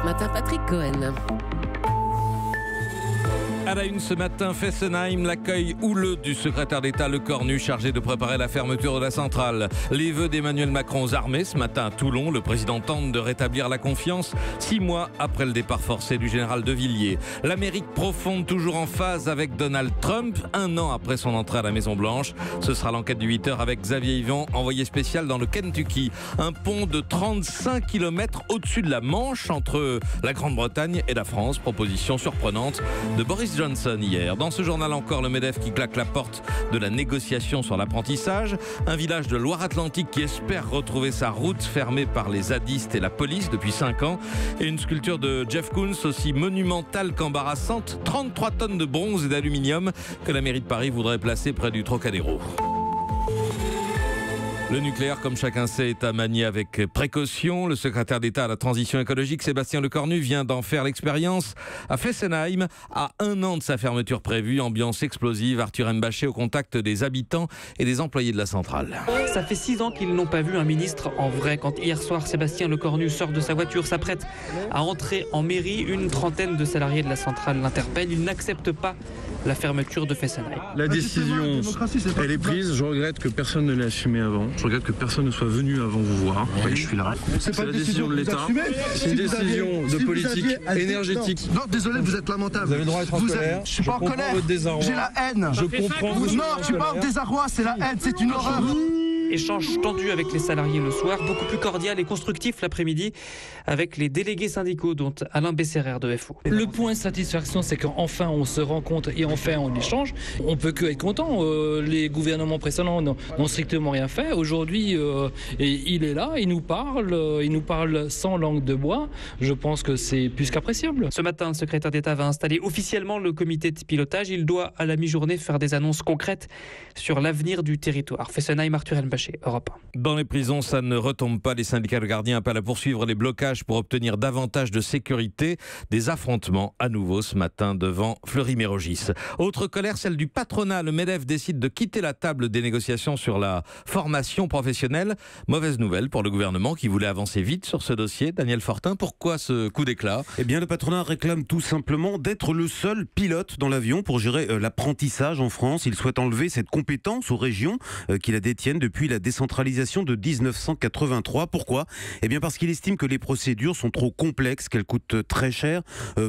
Matin Patrick Cohen. À la une ce matin, Fessenheim, l'accueil houleux du secrétaire d'État Lecornu chargé de préparer la fermeture de la centrale. Les vœux d'Emmanuel Macron aux armées ce matin à Toulon. Le président tente de rétablir la confiance 6 mois après le départ forcé du général de Villiers. L'Amérique profonde toujours en phase avec Donald Trump, 1 an après son entrée à la Maison-Blanche. Ce sera l'enquête du 8h avec Xavier Yvan, envoyé spécial dans le Kentucky. Un pont de 35 km au-dessus de la Manche entre la Grande-Bretagne et la France. Proposition surprenante de Boris Johnson hier. Dans ce journal encore, le MEDEF qui claque la porte de la négociation sur l'apprentissage. Un village de Loire-Atlantique qui espère retrouver sa route fermée par les zadistes et la police depuis 5 ans. Et une sculpture de Jeff Koons aussi monumentale qu'embarrassante. 33 tonnes de bronze et d'aluminium que la mairie de Paris voudrait placer près du Trocadéro. Le nucléaire, comme chacun sait, est à manier avec précaution. Le secrétaire d'État à la transition écologique, Sébastien Lecornu, vient d'en faire l'expérience à Fessenheim. À 1 an de sa fermeture prévue, ambiance explosive, Arthur Mbaché au contact des habitants et des employés de la centrale. Ça fait 6 ans qu'ils n'ont pas vu un ministre en vrai. Quand hier soir, Sébastien Lecornu sort de sa voiture, s'apprête à entrer en mairie, une trentaine de salariés de la centrale l'interpellent. Ils n'acceptent pas la fermeture de Fessenheim. La décision, elle est prise. Je regrette que personne ne l'ait assumée avant. Je regrette que personne ne soit venu avant vous voir. Oui, je suis là. C'est la décision de l'État. C'est une décision de politique énergétique. Non, désolé, vous êtes lamentable. Vous avez le droit d'être en colère. Je suis pas en colère. J'ai la haine. Je comprends. Non, je suis pas en désarroi, c'est la haine, c'est une horreur. Échange tendu avec les salariés le soir, beaucoup plus cordial et constructif l'après-midi avec les délégués syndicaux dont Alain Besserer de FO. Le point de satisfaction, c'est qu'enfin on se rencontre et enfin on échange. On peut que être content. Les gouvernements précédents n'ont strictement rien fait. Aujourd'hui, il est là, il nous parle sans langue de bois. Je pense que c'est plus qu'appréciable. Ce matin, le secrétaire d'État va installer officiellement le comité de pilotage. Il doit à la mi-journée faire des annonces concrètes sur l'avenir du territoire. Fessenheim, Arthur Mbaché, Europe 1. Dans les prisons, ça ne retombe pas. Les syndicats de gardiens appellent à poursuivre les blocages pour obtenir davantage de sécurité. Des affrontements à nouveau ce matin devant Fleury-Mérogis. Autre colère, celle du patronat. Le MEDEF décide de quitter la table des négociations sur la formation professionnelle. Mauvaise nouvelle pour le gouvernement qui voulait avancer vite sur ce dossier. Daniel Fortin, pourquoi ce coup d'éclat ? Eh bien, le patronat réclame tout simplement d'être le seul pilote dans l'avion pour gérer l'apprentissage en France. Il souhaite enlever cette compétence aux régions qui la détiennent depuis la décentralisation de 1983. Pourquoi ? Eh bien parce qu'il estime que les procédures sont trop complexes, qu'elles coûtent très cher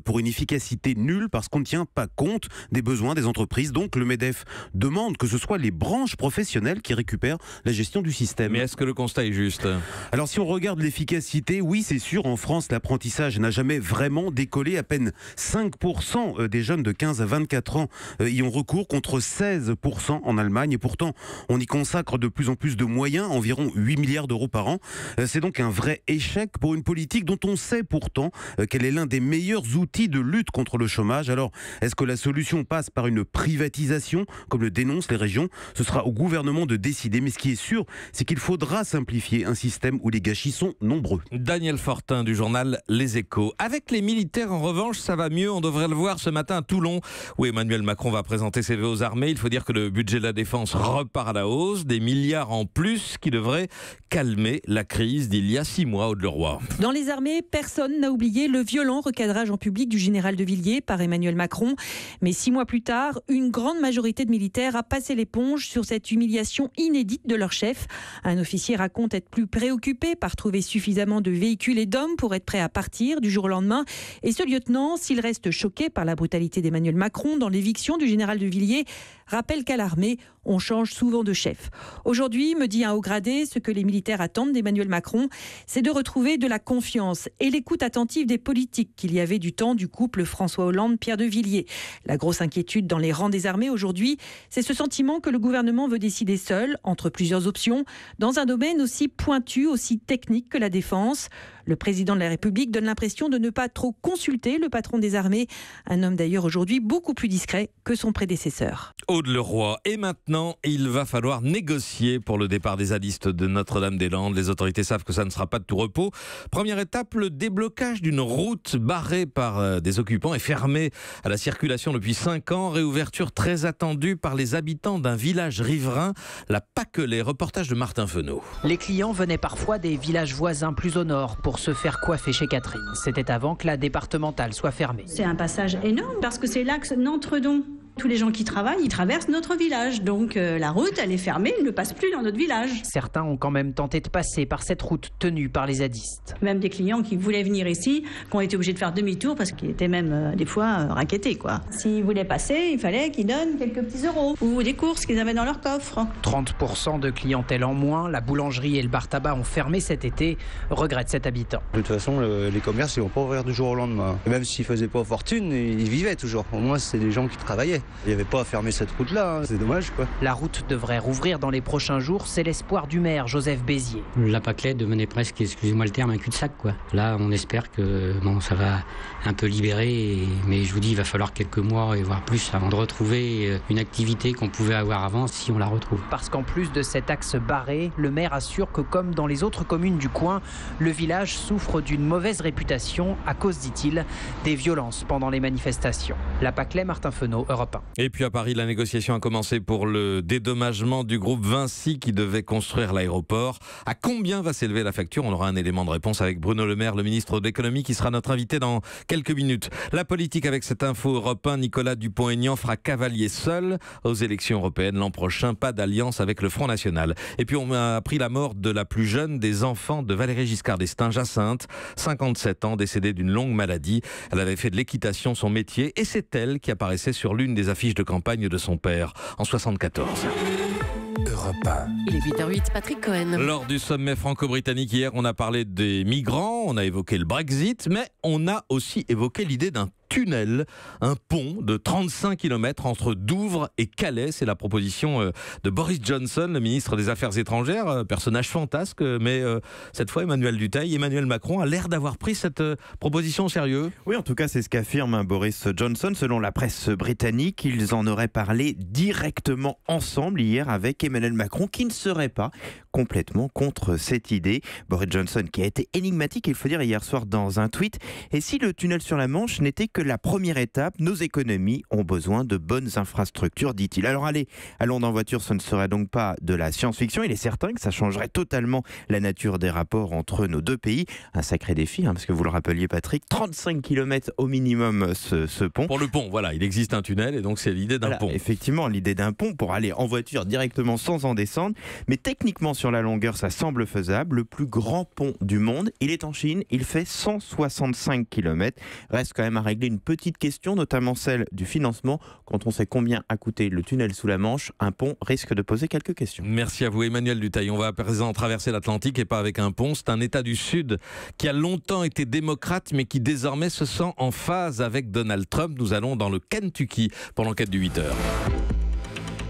pour une efficacité nulle, parce qu'on ne tient pas compte des besoins des entreprises. Donc le MEDEF demande que ce soit les branches professionnelles qui récupèrent la gestion du système. Mais est-ce que le constat est juste ? Alors si on regarde l'efficacité, oui c'est sûr, en France l'apprentissage n'a jamais vraiment décollé. À peine 5% des jeunes de 15 à 24 ans y ont recours, contre 16% en Allemagne. Et pourtant on y consacre de plus en plus de moyens, environ 8 milliards d'euros par an. C'est donc un vrai échec pour une politique dont on sait pourtant qu'elle est l'un des meilleurs outils de lutte contre le chômage. Alors, est-ce que la solution passe par une privatisation, comme le dénoncent les régions ? Ce sera au gouvernement de décider. Mais ce qui est sûr, c'est qu'il faudra simplifier un système où les gâchis sont nombreux. Daniel Fortin du journal Les Échos. Avec les militaires, en revanche, ça va mieux. On devrait le voir ce matin à Toulon, où Emmanuel Macron va présenter ses vœux aux armées. Il faut dire que le budget de la défense repart à la hausse. Des milliards en plus qui devraient calmer la crise d'il y a 6 mois au Leroy. Dans les armées, personne n'a oublié le violent recadrage en public du général de Villiers par Emmanuel Macron. Mais 6 mois plus tard, une grande majorité de militaires a passé l'éponge sur cette humiliation inédite de leur chef. Un officier raconte être plus préoccupé par trouver suffisamment de véhicules et d'hommes pour être prêt à partir du jour au lendemain. Et ce lieutenant, s'il reste choqué par la brutalité d'Emmanuel Macron dans l'éviction du général de Villiers, rappelle qu'à l'armée, on change souvent de chef. Aujourd'hui, me dit un haut gradé, ce que les militaires attendent d'Emmanuel Macron, c'est de retrouver de la confiance et l'écoute attentive des politiques qu'il y avait du temps du couple François Hollande-Pierre de Villiers. La grosse inquiétude dans les rangs des armées aujourd'hui, c'est ce sentiment que le gouvernement veut décider seul, entre plusieurs options, dans un domaine aussi pointu, aussi technique que la défense. Le président de la République donne l'impression de ne pas trop consulter le patron des armées, un homme d'ailleurs aujourd'hui beaucoup plus discret que son prédécesseur. Aude-le-Roi. Et maintenant, il va falloir négocier pour le départ des zadistes de Notre-Dame-des-Landes. Les autorités savent que ça ne sera pas de tout repos. Première étape, le déblocage d'une route barrée par des occupants et fermée à la circulation depuis 5 ans. Réouverture très attendue par les habitants d'un village riverain, la Paquelée. Reportage de Martin Fenot. Les clients venaient parfois des villages voisins plus au nord pour se faire coiffer chez Catherine. C'était avant que la départementale soit fermée. C'est un passage énorme parce que c'est l'axe Nantes-Redon. Tous les gens qui travaillent, ils traversent notre village. Donc la route, elle est fermée, elle ne passe plus dans notre village. Certains ont quand même tenté de passer par cette route tenue par les zadistes. Même des clients qui voulaient venir ici, qui ont été obligés de faire demi-tour parce qu'ils étaient même des fois raquettés, quoi. S'ils voulaient passer, il fallait qu'ils donnent quelques petits euros ou des courses qu'ils avaient dans leur coffre. 30% de clientèle en moins, la boulangerie et le bar-tabac ont fermé cet été, regrette cet habitant. De toute façon, les commerces, ils vont pas ouvrir du jour au lendemain. Et même s'ils faisaient pas fortune, ils vivaient toujours. Au moins, c'est des gens qui travaillaient. Il n'y avait pas à fermer cette route-là, c'est dommage, quoi. La route devrait rouvrir dans les prochains jours, c'est l'espoir du maire Joseph Bézier. La Paquelée devenait presque, excusez-moi le terme, un cul-de-sac, quoi. Là, on espère que ça va un peu libérer, mais je vous dis, il va falloir quelques mois et voire plus avant de retrouver une activité qu'on pouvait avoir avant si on la retrouve. Parce qu'en plus de cet axe barré, le maire assure que comme dans les autres communes du coin, le village souffre d'une mauvaise réputation à cause, dit-il, des violences pendant les manifestations. La Paquelée, Martin Fenot, Europe 1. Et puis à Paris, la négociation a commencé pour le dédommagement du groupe Vinci qui devait construire l'aéroport. À combien va s'élever la facture ? On aura un élément de réponse avec Bruno Le Maire, le ministre de l'économie, qui sera notre invité dans quelques minutes. La politique avec cette info Europe 1, Nicolas Dupont-Aignan fera cavalier seul aux élections européennes l'an prochain. Pas d'alliance avec le Front National. Et puis on a appris la mort de la plus jeune des enfants de Valéry Giscard d'Estaing, Jacinthe, 57 ans, décédée d'une longue maladie. Elle avait fait de l'équitation son métier et c'est elle qui apparaissait sur l'une des affiches de campagne de son père en 1974. Europe 1. Il est 8h08, Patrick Cohen. Lors du sommet franco-britannique hier, on a parlé des migrants, on a évoqué le Brexit, mais on a aussi évoqué l'idée d'un tunnel, un pont de 35 km entre Douvres et Calais. C'est la proposition de Boris Johnson, le ministre des Affaires étrangères, personnage fantasque, mais cette fois Emmanuel Dutheil, Emmanuel Macron a l'air d'avoir pris cette proposition au sérieux. Oui, en tout cas, c'est ce qu'affirme Boris Johnson. Selon la presse britannique, ils en auraient parlé directement ensemble hier avec Emmanuel Macron, qui ne serait pas complètement contre cette idée. Boris Johnson qui a été énigmatique, il faut dire, hier soir dans un tweet. Et si le tunnel sur la Manche n'était que la première étape, nos économies ont besoin de bonnes infrastructures, dit-il. Alors allez, à Londres en voiture, ce ne serait donc pas de la science-fiction. Il est certain que ça changerait totalement la nature des rapports entre nos deux pays. Un sacré défi, parce que vous le rappeliez, Patrick, 35 km au minimum ce pont. Pour le pont, voilà, il existe un tunnel et donc c'est l'idée d'un pont. Effectivement, l'idée d'un pont pour aller en voiture directement sans en descendre. Mais techniquement, sur la longueur, ça semble faisable. Le plus grand pont du monde, il est en Chine, il fait 165 km. Reste quand même à régler une petite question, notamment celle du financement. Quand on sait combien a coûté le tunnel sous la Manche, un pont risque de poser quelques questions. Merci à vous, Emmanuel Dutheil. On va à présent traverser l'Atlantique et pas avec un pont. C'est un État du Sud qui a longtemps été démocrate, mais qui désormais se sent en phase avec Donald Trump. Nous allons dans le Kentucky pour l'enquête du 8h.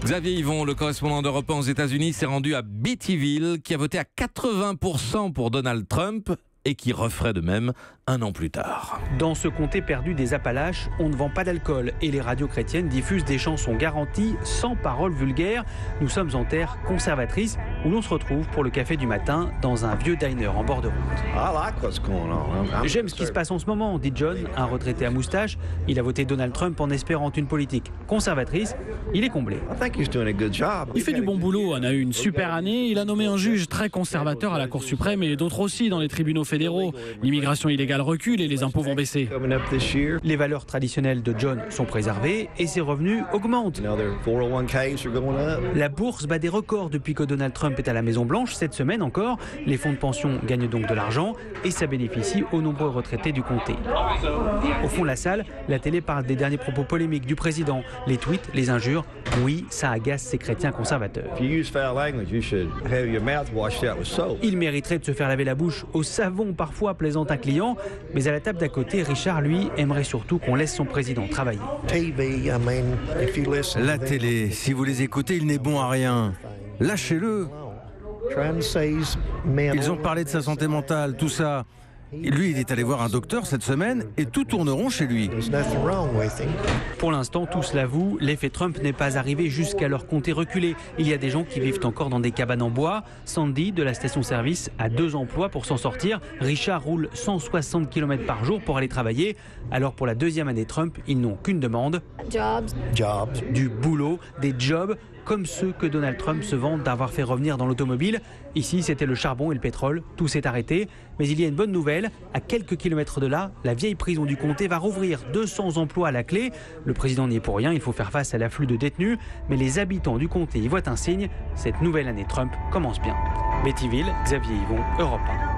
Xavier Yvon, le correspondant d'Europe 1 aux États-Unis, s'est rendu à Beattyville, qui a voté à 80% pour Donald Trump et qui referait de même un an plus tard. Dans ce comté perdu des Appalaches, on ne vend pas d'alcool et les radios chrétiennes diffusent des chansons garanties sans paroles vulgaires. Nous sommes en terre conservatrice où l'on se retrouve pour le café du matin dans un vieux diner en bord de route. J'aime ce qui se passe en ce moment, dit John, un retraité à moustache. Il a voté Donald Trump en espérant une politique conservatrice. Il est comblé. Il fait du bon boulot, on a eu une super année. Il a nommé un juge très conservateur à la Cour suprême et d'autres aussi dans les tribunaux fédéraux. L'immigration illégale recule et les impôts vont baisser. Les valeurs traditionnelles de John sont préservées et ses revenus augmentent. La bourse bat des records depuis que Donald Trump est à la Maison-Blanche. Cette semaine encore, les fonds de pension gagnent donc de l'argent et ça bénéficie aux nombreux retraités du comté. Au fond de la salle, la télé parle des derniers propos polémiques du président, les tweets, les injures. Oui, ça agace ces chrétiens conservateurs. Il mériterait de se faire laver la bouche au savon, parfois plaisante un client, mais à la table d'à côté, Richard, lui, aimerait surtout qu'on laisse son président travailler. La télé, si vous les écoutez, il n'est bon à rien. Lâchez-le. Ils ont parlé de sa santé mentale, tout ça. Lui, il est allé voir un docteur cette semaine et tout tourne rond chez lui. Pour l'instant, tous l'avouent, l'effet Trump n'est pas arrivé jusqu'à leur comté reculé. Il y a des gens qui vivent encore dans des cabanes en bois. Sandy, de la station-service, a 2 emplois pour s'en sortir. Richard roule 160 km par jour pour aller travailler. Alors pour la 2e année Trump, ils n'ont qu'une demande. Jobs. Du boulot, des jobs, comme ceux que Donald Trump se vante d'avoir fait revenir dans l'automobile. Ici, c'était le charbon et le pétrole. Tout s'est arrêté. Mais il y a une bonne nouvelle. À quelques kilomètres de là, la vieille prison du comté va rouvrir 200 emplois à la clé. Le président n'y est pour rien. Il faut faire face à l'afflux de détenus. Mais les habitants du comté y voient un signe. Cette nouvelle année Trump commence bien. Bettyville, Xavier Yvon, Europe 1.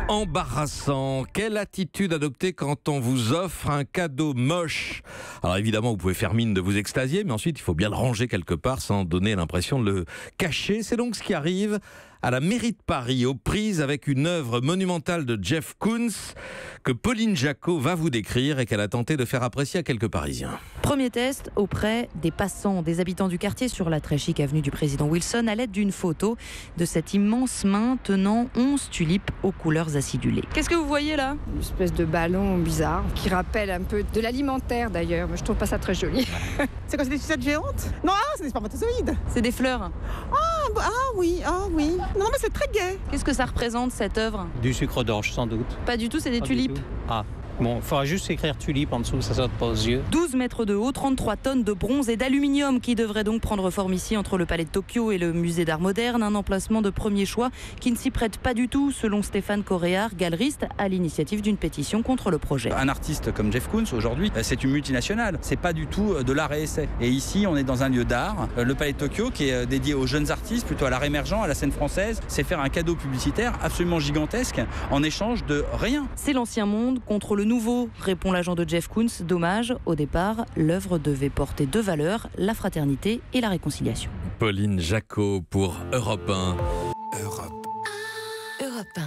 Embarrassant. Quelle attitude adopter quand on vous offre un cadeau moche? Alors évidemment, vous pouvez faire mine de vous extasier, mais ensuite, il faut bien le ranger quelque part sans donner l'impression de le cacher. C'est donc ce qui arrive à la mairie de Paris, aux prises avec une œuvre monumentale de Jeff Koons que Pauline Jacot va vous décrire et qu'elle a tenté de faire apprécier à quelques Parisiens. Premier test auprès des passants, des habitants du quartier sur la très chic avenue du président Wilson à l'aide d'une photo de cette immense main tenant 11 tulipes aux couleurs acidulées. Qu'est-ce que vous voyez là? Une espèce de ballon bizarre qui rappelle un peu de l'alimentaire d'ailleurs, mais je trouve pas ça très joli. C'est quoi, c'est des sucettes géantes? Non, c'est des spermatozoïdes. C'est des fleurs. Ah oui. Non, mais c'est très gai. Qu'est-ce que ça représente cette œuvre? Du sucre d'orge sans doute. Pas du tout, c'est des tulipes. Ah. Bon, il faudra juste écrire tulipe en dessous, ça saute pas aux yeux. 12 mètres de haut, 33 tonnes de bronze et d'aluminium qui devraient donc prendre forme ici entre le Palais de Tokyo et le Musée d'Art Moderne. Un emplacement de premier choix qui ne s'y prête pas du tout, selon Stéphane Coréard, galeriste à l'initiative d'une pétition contre le projet. Un artiste comme Jeff Koons, aujourd'hui, c'est une multinationale. C'est pas du tout de l'art et essai. Et ici, on est dans un lieu d'art, le Palais de Tokyo, qui est dédié aux jeunes artistes, plutôt à l'art émergent, à la scène française. C'est faire un cadeau publicitaire absolument gigantesque en échange de rien. C'est l'ancien monde contre le nouveau, répond l'agent de Jeff Koons. Dommage, au départ, l'œuvre devait porter 2 valeurs, la fraternité et la réconciliation. Pauline Jacot pour Europe 1. Europe 1.